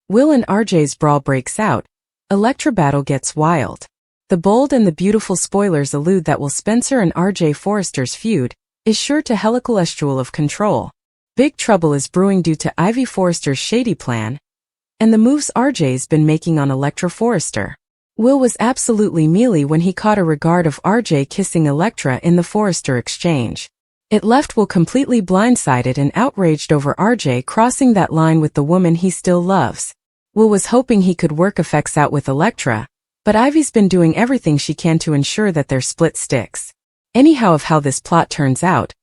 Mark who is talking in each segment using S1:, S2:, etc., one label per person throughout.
S1: Will and RJ's brawl breaks out. Electra battle gets wild. The bold and the beautiful spoilers allude that Will Spencer and RJ Forrester's feud is sure to helicolesterol of control. Big trouble is brewing due to Ivy Forrester's shady plan and the moves RJ's been making on Electra Forrester. Will was absolutely mealy when he caught a regard of RJ kissing Electra in the Forrester exchange. It left Will completely blindsided and outraged over RJ crossing that line with the woman he still loves. Will was hoping he could work effects out with Electra, but Ivy's been doing everything she can to ensure that their split sticks. Anyhow, of how this plot turns out,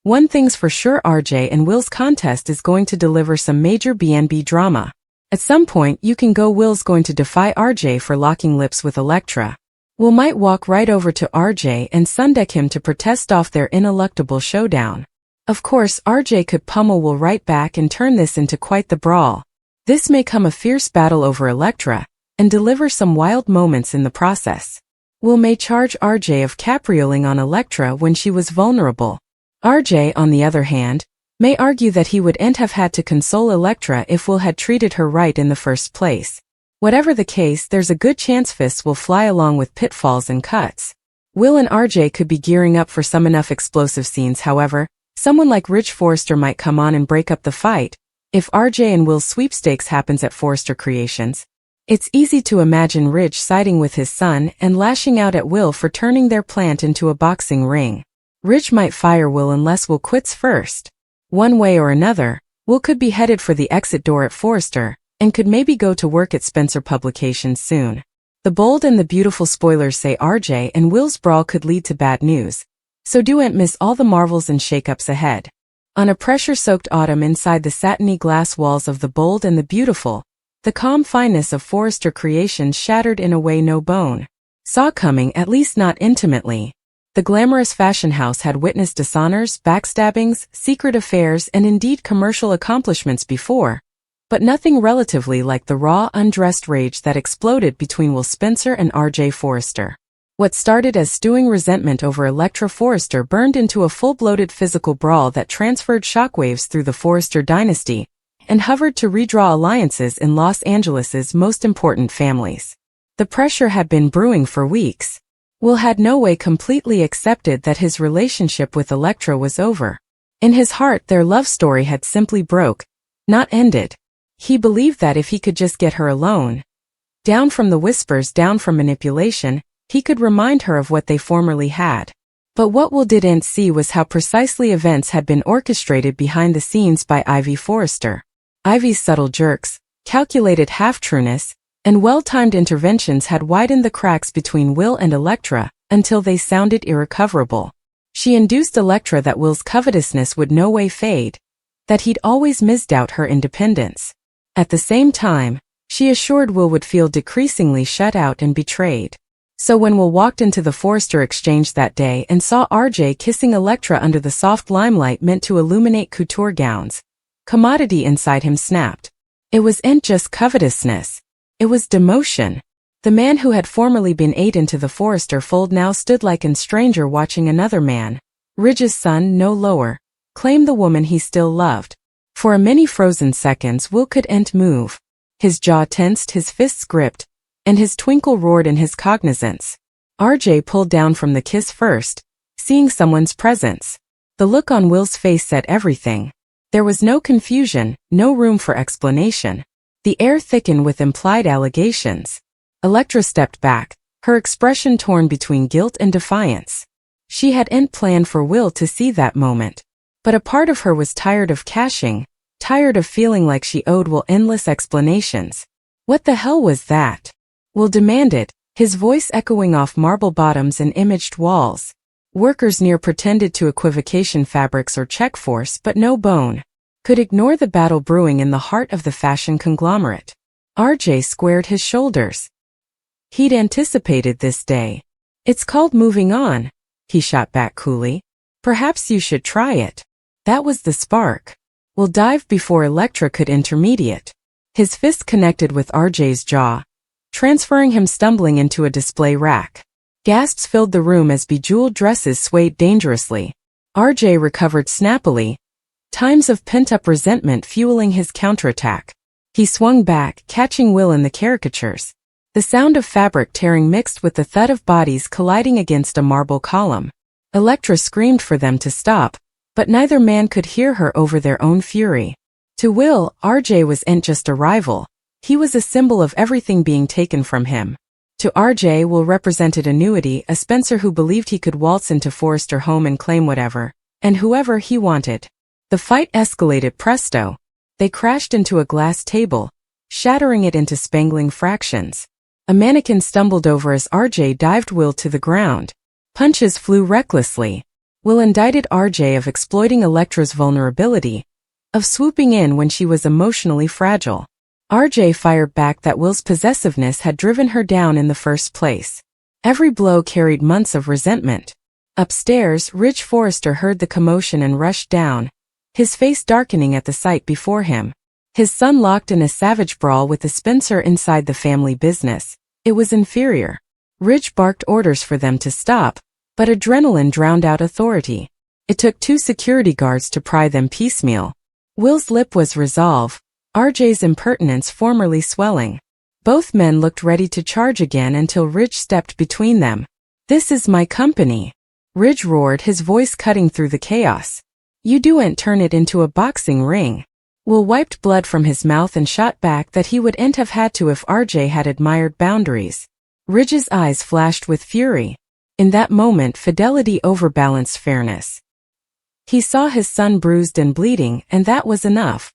S1: one thing's for sure: RJ and Will's contest is going to deliver some major B&B drama. At some point you can go Will's going to defy RJ for locking lips with Electra. Will might walk right over to RJ and sundeck him to protest off their ineluctable showdown. Of course RJ could pummel Will right back and turn this into quite the brawl. This may come a fierce battle over Electra and deliver some wild moments in the process. Will may charge RJ of caprioling on Electra when she was vulnerable. RJ, on the other hand, may argue that he wouldn't have had to console Electra if Will had treated her right in the first place. Whatever the case, there's a good chance fists will fly along with pitfalls and cuts. Will and RJ could be gearing up for some enough explosive scenes. However, someone like Rich Forrester might come on and break up the fight if RJ and Will's sweepstakes happens at Forrester Creations. It's easy to imagine Rich siding with his son and lashing out at Will for turning their plant into a boxing ring. Rich might fire Will unless Will quits first. One way or another, Will could be headed for the exit door at Forrester and could maybe go to work at Spencer Publications soon. The bold and the beautiful spoilers say RJ and Will's brawl could lead to bad news, so don't miss all the marvels and shakeups ahead. On a pressure-soaked autumn inside the satiny glass walls of the bold and the beautiful, the calm fineness of Forrester Creations shattered in a way no bone saw coming, at least not intimately. The glamorous fashion house had witnessed dishonors, backstabbings, secret affairs, and indeed commercial accomplishments before, but nothing relatively like the raw, undressed rage that exploded between Will Spencer and RJ Forrester. What started as stewing resentment over Electra Forrester burned into a full-blooded physical brawl that transferred shockwaves through the Forrester dynasty and hovered to redraw alliances in Los Angeles's most important families. The pressure had been brewing for weeks. Will had no way completely accepted that his relationship with Electra was over. In his heart, their love story had simply broke, not ended. He believed that if he could just get her alone, down from the whispers, down from manipulation, he could remind her of what they formerly had. But what Will didn't see was how precisely events had been orchestrated behind the scenes by Ivy Forrester. Ivy's subtle jerks, calculated half-trueness, and well-timed interventions had widened the cracks between Will and Electra until they sounded irrecoverable. She induced Electra that Will's covetousness would no way fade, that he'd always misdoubt her independence. At the same time, she assured Will would feel decreasingly shut out and betrayed. So when Will walked into the Forrester exchange that day and saw RJ kissing Electra under the soft limelight meant to illuminate couture gowns, commodity inside him snapped. It wasn't just covetousness. It was demotion. The man who had formerly been ate into the Forrester fold now stood like a stranger watching another man, Ridge's son no lower, claim the woman he still loved. For a many frozen seconds Will couldn't move. His jaw tensed, his fists gripped, and his twinkle roared in his cognizance. RJ pulled down from the kiss first, seeing someone's presence. The look on Will's face said everything. There was no confusion, no room for explanation. The air thickened with implied allegations. Electra stepped back, her expression torn between guilt and defiance. She hadn't planned for Will to see that moment. But a part of her was tired of cashing, tired of feeling like she owed Will endless explanations. What the hell was that? Will demanded, his voice echoing off marble bottoms and imaged walls. Workers near pretended to equivocation fabrics or check force, but no bone could ignore the battle brewing in the heart of the fashion conglomerate. RJ squared his shoulders. He'd anticipated this day. It's called moving on, he shot back coolly. Perhaps you should try it. That was the spark. Will dive before Electra could intermediate. His fist connected with RJ's jaw, transferring him stumbling into a display rack. Gasps filled the room as bejeweled dresses swayed dangerously. RJ recovered snappily, times of pent-up resentment fueling his counterattack. He swung back, catching Will in the caricatures. The sound of fabric tearing mixed with the thud of bodies colliding against a marble column. Electra screamed for them to stop, but neither man could hear her over their own fury. To Will, RJ wasn't just a rival. He was a symbol of everything being taken from him. To RJ, Will represented annuity, a Spencer who believed he could waltz into Forrester home and claim whatever, and whoever he wanted. The fight escalated presto. They crashed into a glass table, shattering it into spangling fractions. A mannequin stumbled over as RJ dived Will to the ground. Punches flew recklessly. Will indicted RJ of exploiting Electra's vulnerability, of swooping in when she was emotionally fragile. RJ fired back that Will's possessiveness had driven her down in the first place. Every blow carried months of resentment. Upstairs, Rich Forrester heard the commotion and rushed down, his face darkening at the sight before him. His son locked in a savage brawl with the Spencer inside the family business. It was inferior. Rich barked orders for them to stop, but adrenaline drowned out authority. It took 2 security guards to pry them piecemeal. Will's lip was resolve, RJ's impertinence formerly swelling. Both men looked ready to charge again until Ridge stepped between them. "This is my company," Ridge roared, his voice cutting through the chaos. "You do'n't turn it into a boxing ring." Will wiped blood from his mouth and shot back that he wouldn't have had to if RJ had admired boundaries. Ridge's eyes flashed with fury. In that moment, fidelity overbalanced fairness. He saw his son bruised and bleeding, and that was enough.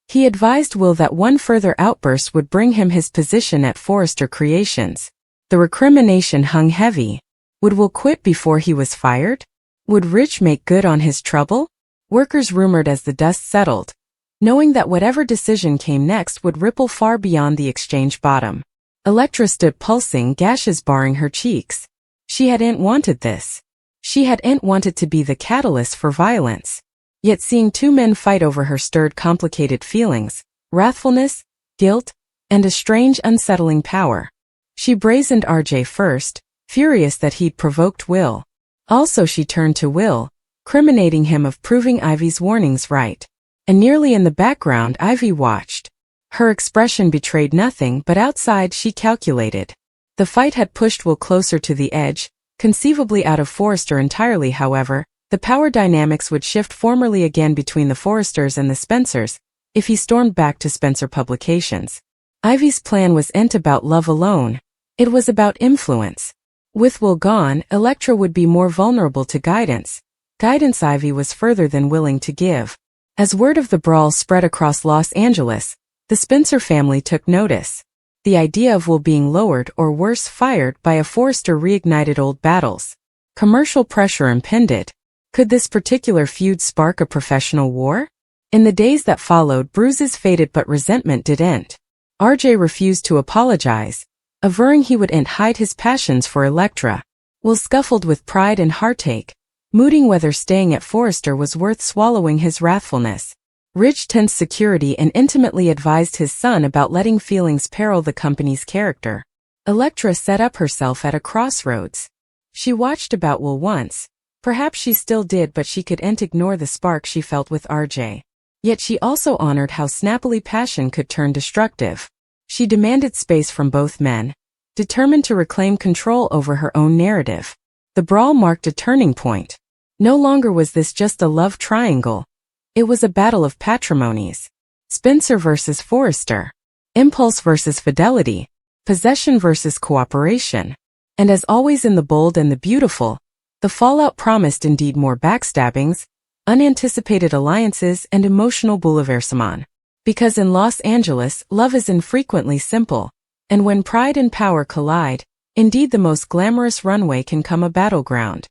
S1: He advised Will that one further outburst would bring him his position at Forrester Creations. The recrimination hung heavy. Would Will quit before he was fired? Would Rich make good on his trouble? Workers rumored as the dust settled, knowing that whatever decision came next would ripple far beyond the exchange bottom. Electra stood pulsing, gashes barring her cheeks. She hadn't wanted this. She hadn't wanted to be the catalyst for violence. Yet seeing 2 men fight over her stirred complicated feelings, wrathfulness, guilt, and a strange unsettling power. She brazened RJ first, furious that he'd provoked Will. Also she turned to Will, criminating him of proving Ivy's warnings right. And nearly in the background Ivy watched. Her expression betrayed nothing, but outside she calculated. The fight had pushed Will closer to the edge, conceivably out of Forrester entirely. However, the power dynamics would shift formally again between the Forresters and the Spencers, if he stormed back to Spencer Publications. Ivy's plan wasn't about love alone. It was about influence. With Will gone, Electra would be more vulnerable to guidance. Guidance Ivy was further than willing to give. As word of the brawl spread across Los Angeles, the Spencer family took notice. The idea of Will being lowered or worse fired by a Forrester reignited old battles. Commercial pressure impended. Could this particular feud spark a professional war? In the days that followed, bruises faded but resentment didn't. RJ refused to apologize, averring he wouldn't hide his passions for Electra. Will scuffled with pride and heartache, mooting whether staying at Forrester was worth swallowing his wrathfulness. Ridge tensed security and intimately advised his son about letting feelings peril the company's character. Electra set up herself at a crossroads. She watched about Will once. Perhaps she still did, but she couldn't ignore the spark she felt with RJ. Yet she also honored how snappily passion could turn destructive. She demanded space from both men, determined to reclaim control over her own narrative. The brawl marked a turning point. No longer was this just a love triangle. It was a battle of patrimonies. Spencer versus Forrester. Impulse versus fidelity. Possession versus cooperation. And as always in the bold and the beautiful, the fallout promised indeed more backstabbings, unanticipated alliances, and emotional bouleversement. Because in Los Angeles, love is infrequently simple, and when pride and power collide, indeed the most glamorous runway can come a battleground.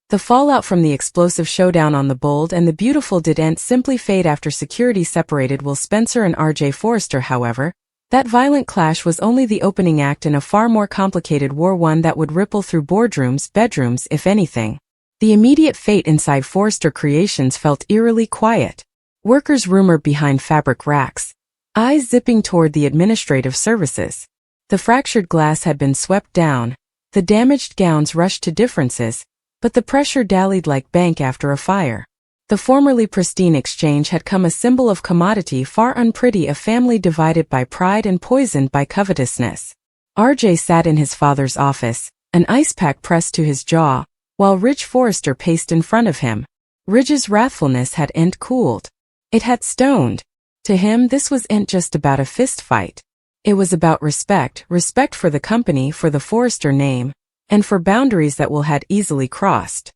S1: The fallout from the explosive showdown on the bold and the beautiful didn't simply fade after security separated Will Spencer and RJ Forrester. However, that violent clash was only the opening act in a far more complicated war, one that would ripple through boardrooms, bedrooms, if anything. The immediate fate inside Forrester Creations felt eerily quiet. Workers rumored behind fabric racks, eyes zipping toward the administrative services. The fractured glass had been swept down, the damaged gowns rushed to differences, but the pressure dallied like bank after a fire. The formerly pristine exchange had come a symbol of commodity far unpretty, a family divided by pride and poisoned by covetousness. RJ sat in his father's office, an ice pack pressed to his jaw, while Ridge Forrester paced in front of him. Ridge's wrathfulness had cooled. It had stoned. To him this wasn't just about a fist fight. It was about respect for the company, for the Forrester name, and for boundaries that Will had easily crossed.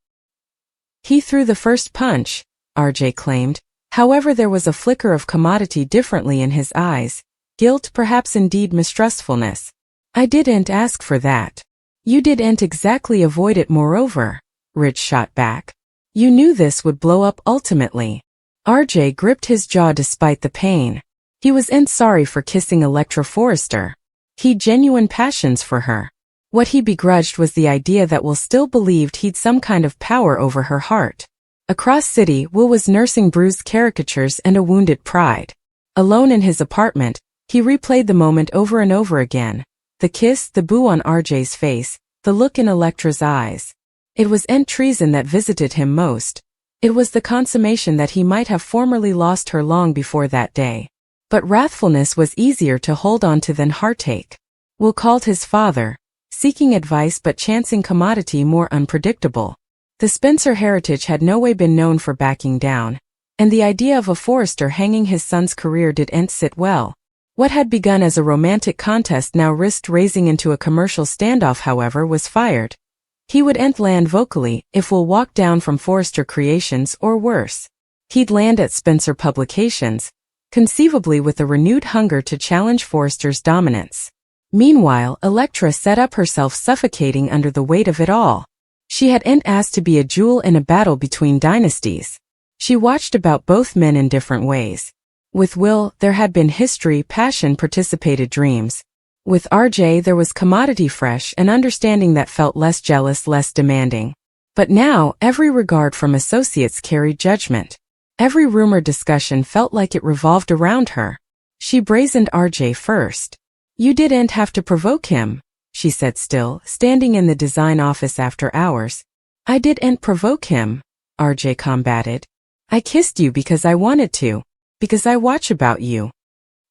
S1: He threw the first punch, RJ claimed. However, there was a flicker of commodity differently in his eyes, guilt, perhaps indeed mistrustfulness. I didn't ask for that. You didn't exactly avoid it, moreover, Ridge shot back. You knew this would blow up ultimately. RJ gripped his jaw despite the pain. He wasn't sorry for kissing Electra Forrester. He'd genuine passions for her. What he begrudged was the idea that Will still believed he'd some kind of power over her heart. Across city, Will was nursing bruised caricatures and a wounded pride. Alone in his apartment, he replayed the moment over and over again. The kiss, the boo on RJ's face, the look in Electra's eyes. It was treason that visited him most. It was the consummation that he might have formerly lost her long before that day. But wrathfulness was easier to hold on to than heartache. Will called his father, seeking advice but chancing commodity more unpredictable. The Spencer heritage had no way been known for backing down, and the idea of a Forrester hanging his son's career didn't sit well. What had begun as a romantic contest now risked raising into a commercial standoff, however, was fired. He wouldn't land vocally if Will walked down from Forrester Creations, or worse. He'd land at Spencer Publications, conceivably with a renewed hunger to challenge Forrester's dominance. Meanwhile, Electra set up herself, suffocating under the weight of it all. She hadn't asked to be a jewel in a battle between dynasties. She watched about both men in different ways. With Will, there had been history, passion, participated dreams. With RJ, there was commodity, fresh, and understanding that felt less jealous, less demanding. But now, every regard from associates carried judgment. Every rumor discussion felt like it revolved around her. She brazened RJ first. You didn't have to provoke him, she said, still standing in the design office after hours. I didn't provoke him, RJ combated. I kissed you because I wanted to, because I watch about you.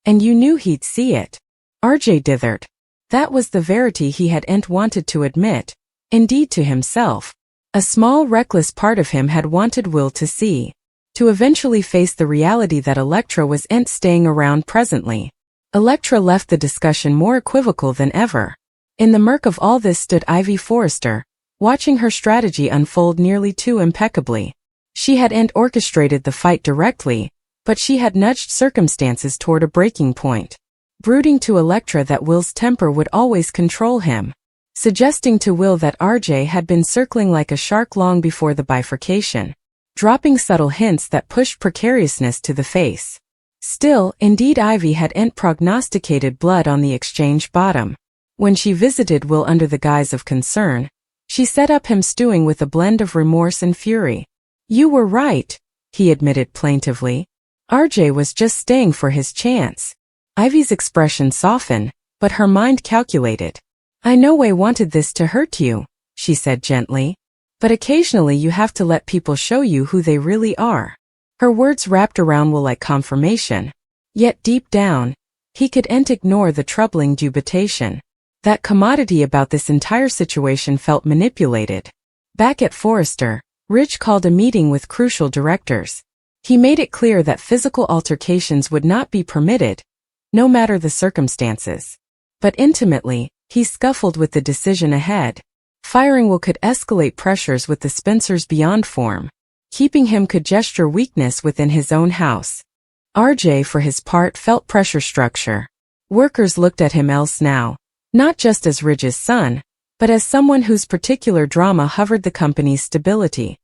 S1: And you knew he'd see it. RJ dithered. That was the verity he hadn't wanted to admit, indeed to himself. A small, reckless part of him had wanted Will to see, to eventually face the reality that Electra wasn't staying around presently. Electra left the discussion more equivocal than ever. In the murk of all this stood Ivy Forrester, watching her strategy unfold nearly too impeccably. She hadn't orchestrated the fight directly, but she had nudged circumstances toward a breaking point. Brooding to Electra that Will's temper would always control him. Suggesting to Will that RJ had been circling like a shark long before the bifurcation. Dropping subtle hints that pushed precariousness to the face. Still, indeed, Ivy hadn't prognosticated blood on the exchange bottom. When she visited Will under the guise of concern, she set up him stewing with a blend of remorse and fury. You were right, he admitted plaintively. RJ was just staying for his chance. Ivy's expression softened, but her mind calculated. I no way wanted this to hurt you, she said gently. But occasionally you have to let people show you who they really are. Her words wrapped around Will like confirmation. Yet deep down, he couldn't ignore the troubling dubitation. That commodity about this entire situation felt manipulated. Back at Forrester, Ridge called a meeting with crucial directors. He made it clear that physical altercations would not be permitted, no matter the circumstances. But intimately, he scuffled with the decision ahead. Firing Will could escalate pressures with the Spencers beyond form. Keeping him could gesture weakness within his own house. RJ, for his part, felt pressure structure. Workers looked at him else now, not just as Ridge's son, but as someone whose particular drama hovered the company's stability.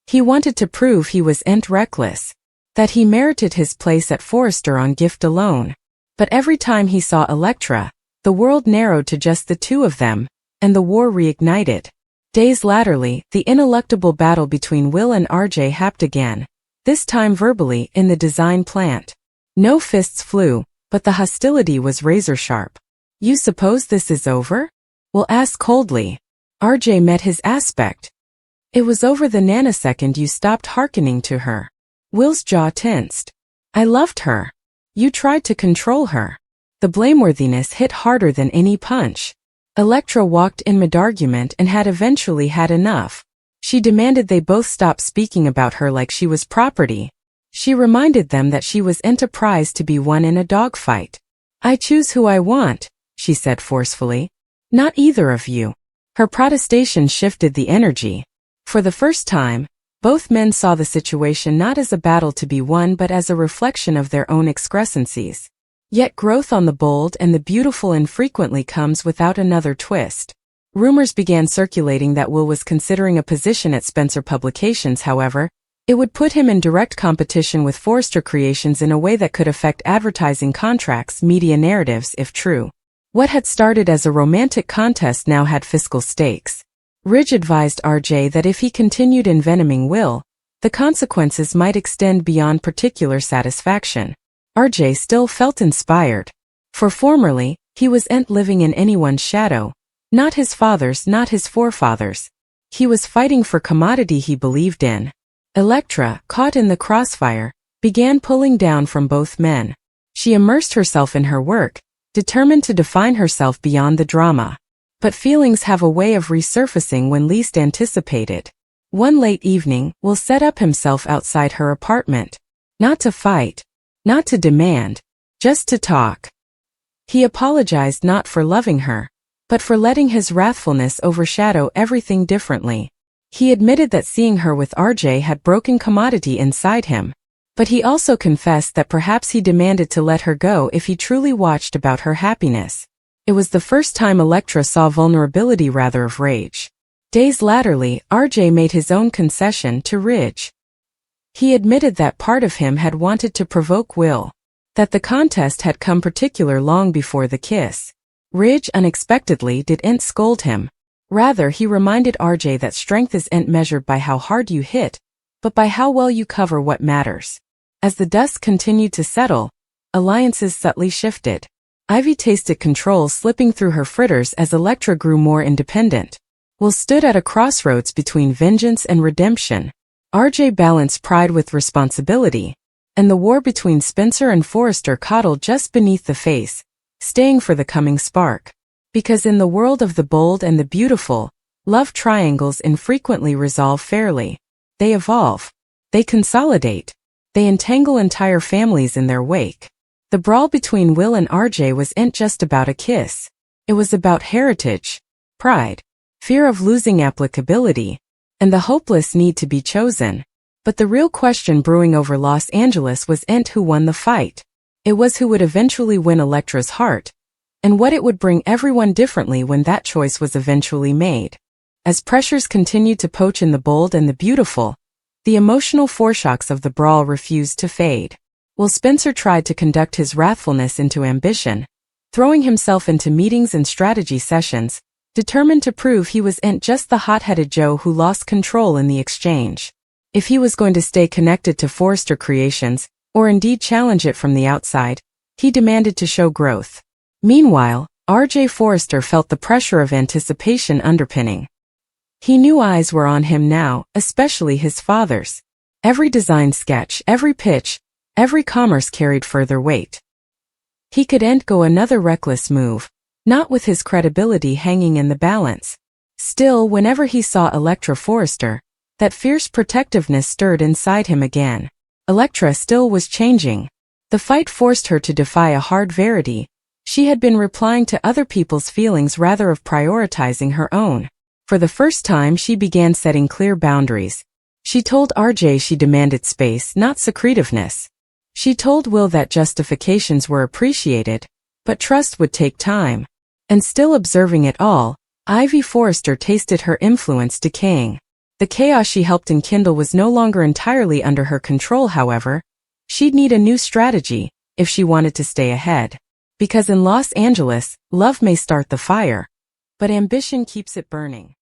S1: He wanted to prove he wasn't reckless, that he merited his place at Forrester on gift alone. But every time he saw Electra, the world narrowed to just the two of them, and the war reignited. Days latterly, the ineluctable battle between Will and RJ happened again, this time verbally in the design plant. No fists flew, but the hostility was razor-sharp. You suppose this is over? Will asked coldly. RJ met his aspect. It was over the nanosecond you stopped hearkening to her. Will's jaw tensed. I loved her. You tried to control her. The blameworthiness hit harder than any punch. Electra walked in mid-argument and had eventually had enough. She demanded they both stop speaking about her like she was property. She reminded them that she was a prize to be won in a dogfight. I choose who I want, she said forcefully. Not either of you. Her protestation shifted the energy. For the first time, both men saw the situation not as a battle to be won but as a reflection of their own excrescencies. Yet growth on the bold and the beautiful infrequently comes without another twist. Rumors began circulating that Will was considering a position at Spencer Publications. However, it would put him in direct competition with Forrester Creations in a way that could affect advertising contracts, media narratives if true. What had started as a romantic contest now had fiscal stakes. Ridge advised RJ that if he continued envenoming Will, the consequences might extend beyond particular satisfaction. RJ still felt inspired. For formerly, he wasn't living in anyone's shadow. Not his father's, not his forefathers. He was fighting for commodity he believed in. Electra, caught in the crossfire, began pulling down from both men. She immersed herself in her work, determined to define herself beyond the drama. But feelings have a way of resurfacing when least anticipated. One late evening, Will set up himself outside her apartment. Not to fight. Not to demand. Just to talk. He apologized not for loving her, but for letting his wrathfulness overshadow everything differently. He admitted that seeing her with RJ had broken commodity inside him. But he also confessed that perhaps he demanded to let her go if he truly watched about her happiness. It was the first time Electra saw vulnerability rather of rage. Days latterly, RJ made his own concession to Ridge. He admitted that part of him had wanted to provoke Will. That the contest had come particular long before the kiss. Ridge unexpectedly didn't scold him. Rather, he reminded RJ that strength isn't measured by how hard you hit, but by how well you cover what matters. As the dust continued to settle, alliances subtly shifted. Ivy tasted control slipping through her fritters as Electra grew more independent. Will stood at a crossroads between vengeance and redemption. RJ balanced pride with responsibility, and the war between Spencer and Forrester coddled just beneath the face, staying for the coming spark. Because in the world of the bold and the beautiful, love triangles infrequently resolve fairly. They evolve. They consolidate. They entangle entire families in their wake. The brawl between Will and RJ wasn't just about a kiss. It was about heritage, pride, fear of losing applicability, and the hopeless need to be chosen. But the real question brewing over Los Angeles wasn't who won the fight. It was who would eventually win Electra's heart, and what it would bring everyone differently when that choice was eventually made. As pressures continued to poach in the bold and the beautiful, the emotional foreshocks of the brawl refused to fade. While Spencer tried to conduct his wrathfulness into ambition, throwing himself into meetings and strategy sessions, determined to prove he wasn't just the hot-headed Joe who lost control in the exchange. If he was going to stay connected to Forrester Creations, or indeed challenge it from the outside, he demanded to show growth. Meanwhile, RJ Forrester felt the pressure of anticipation underpinning. He knew eyes were on him now, especially his father's. Every design sketch, every pitch, every commerce carried further weight. He couldn't go another reckless move, not with his credibility hanging in the balance. Still, whenever he saw Electra Forrester, that fierce protectiveness stirred inside him again. Electra still was changing. The fight forced her to defy a hard verity. She had been replying to other people's feelings rather of prioritizing her own. For the first time she began setting clear boundaries. She told RJ she demanded space, not secretiveness. She told Will that justifications were appreciated, but trust would take time. And still observing it all, Ivy Forrester tasted her influence decaying. The chaos she helped enkindle was no longer entirely under her control, however. She'd need a new strategy, if she wanted to stay ahead. Because in Los Angeles, love may start the fire, but ambition keeps it burning.